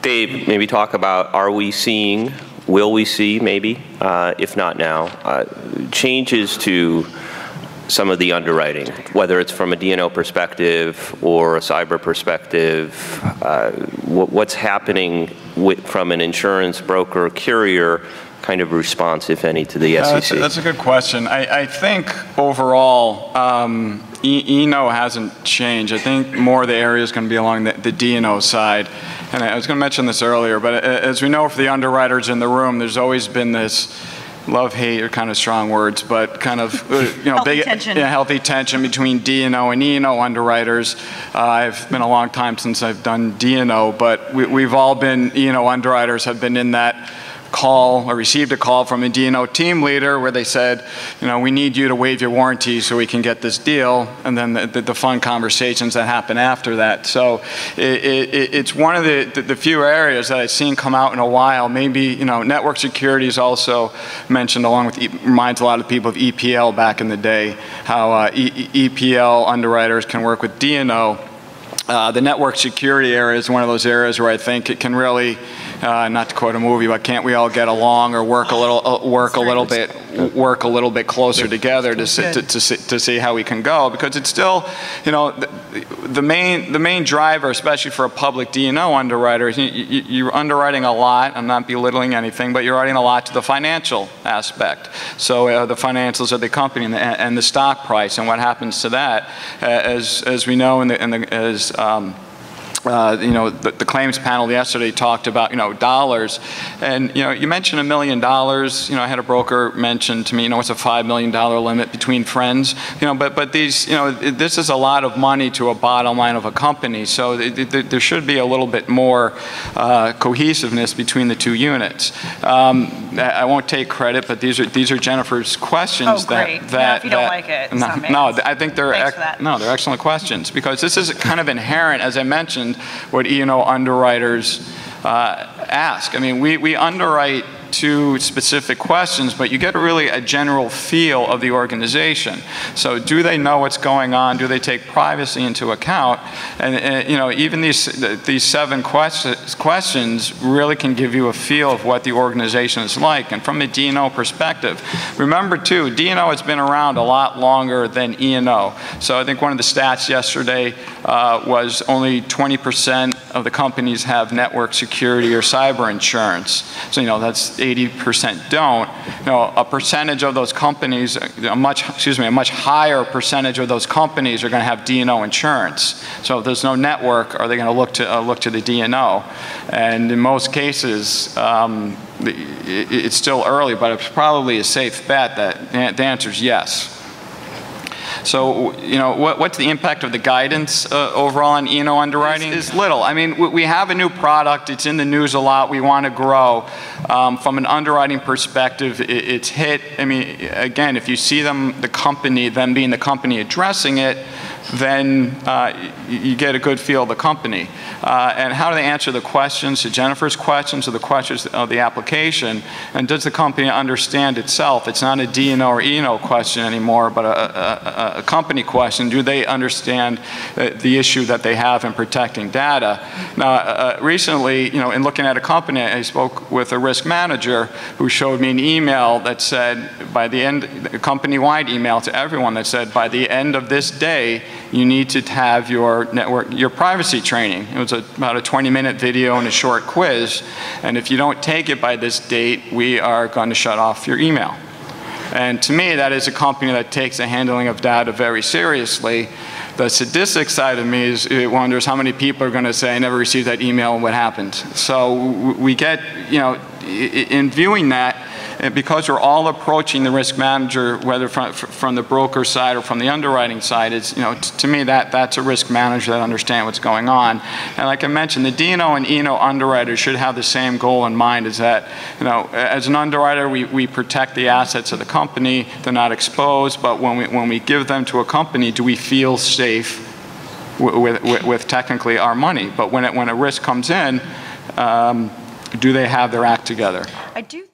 Dave, maybe talk about, are we seeing, will we see maybe, if not now, changes to some of the underwriting, whether it's from a D&O perspective or a cyber perspective? What's happening from an insurance broker, carrier kind of response, if any, to the SEC? That's a good question. I think overall, E&O hasn't changed. I think more of the area is going to be along the D&O side. And I was going to mention this earlier, but as we know for the underwriters in the room, there's always been this love, hate are kind of strong words, but kind of healthy tension between D&O and E&O underwriters. I've been a long time since I've done D&O, but we've all been, E&O underwriters have been in that call or received a call from a D&O team leader where they said, we need you to waive your warranty so we can get this deal, and then the fun conversations that happen after that. So it's one of the few areas that I've seen come out in a while. Maybe, network security is also mentioned along with, reminds a lot of people of EPL back in the day, how EPL underwriters can work with D&O. The network security area is one of those areas where I think it can really, not to quote a movie, but can't we all get along or work a little bit closer together to see how we can go? Because it's still, the main driver, especially for a public D&O underwriter, is you're underwriting a lot. I'm not belittling anything, but you're writing a lot to the financial aspect. So the financials of the company and the stock price and what happens to that, as we know, the claims panel yesterday talked about, dollars, and you mentioned $1 million. I had a broker mention to me, it's a $5 million limit between friends. But these, this is a lot of money to a bottom line of a company. So there should be a little bit more cohesiveness between the two units. I won't take credit, but these are Jennifer's questions. Oh, great. If you don't like it, it's not no, I think they're they're excellent questions, because this is kind of inherent, as I mentioned, what E&O underwriters ask. I mean, we underwrite to specific questions, but you get really a general feel of the organization. So do they know what's going on? Do they take privacy into account? And even these 7 questions really can give you a feel of what the organization is like. And from a D&O perspective, remember too, D&O has been around a lot longer than E&O. So I think one of the stats yesterday was only 20% of the companies have network security or cyber insurance. So that's 80% don't. A percentage of those companies, a much higher percentage of those companies are going to have D&O insurance. So if there's no network, are they going to look to the D&O? And in most cases, it's still early, but it's probably a safe bet that the answer is yes. So, what's the impact of the guidance overall on E&O underwriting? Is little. I mean, we have a new product. It's in the news a lot. We want to grow. From an underwriting perspective, it's hit. I mean, again, if you see them being the company addressing it, then you get a good feel of the company. And how do they answer the questions, to Jennifer's questions or the questions of the application? And does the company understand itself? It's not a D&O or E&O question anymore, but a company question. Do they understand the issue that they have in protecting data? Now, recently, in looking at a company, I spoke with a risk manager who showed me an email that said, by the end, a company-wide email to everyone that said, by the end of this day, you need to have your privacy training. It was about a 20-minute video and a short quiz, and if you don't take it by this date, we are going to shut off your email. And to me, that is a company that takes the handling of data very seriously. The sadistic side of me wonders how many people are going to say, I never received that email, and what happened? So we get, in viewing that, because we're all approaching the risk manager, whether from the broker side or from the underwriting side, to me that's a risk manager that understands what's going on. And like I mentioned, the D&O and E&O underwriters should have the same goal in mind, is that, as an underwriter, we protect the assets of the company. They're not exposed, but when we give them to a company, do we feel safe with technically our money? But when a risk comes in, do they have their act together? I do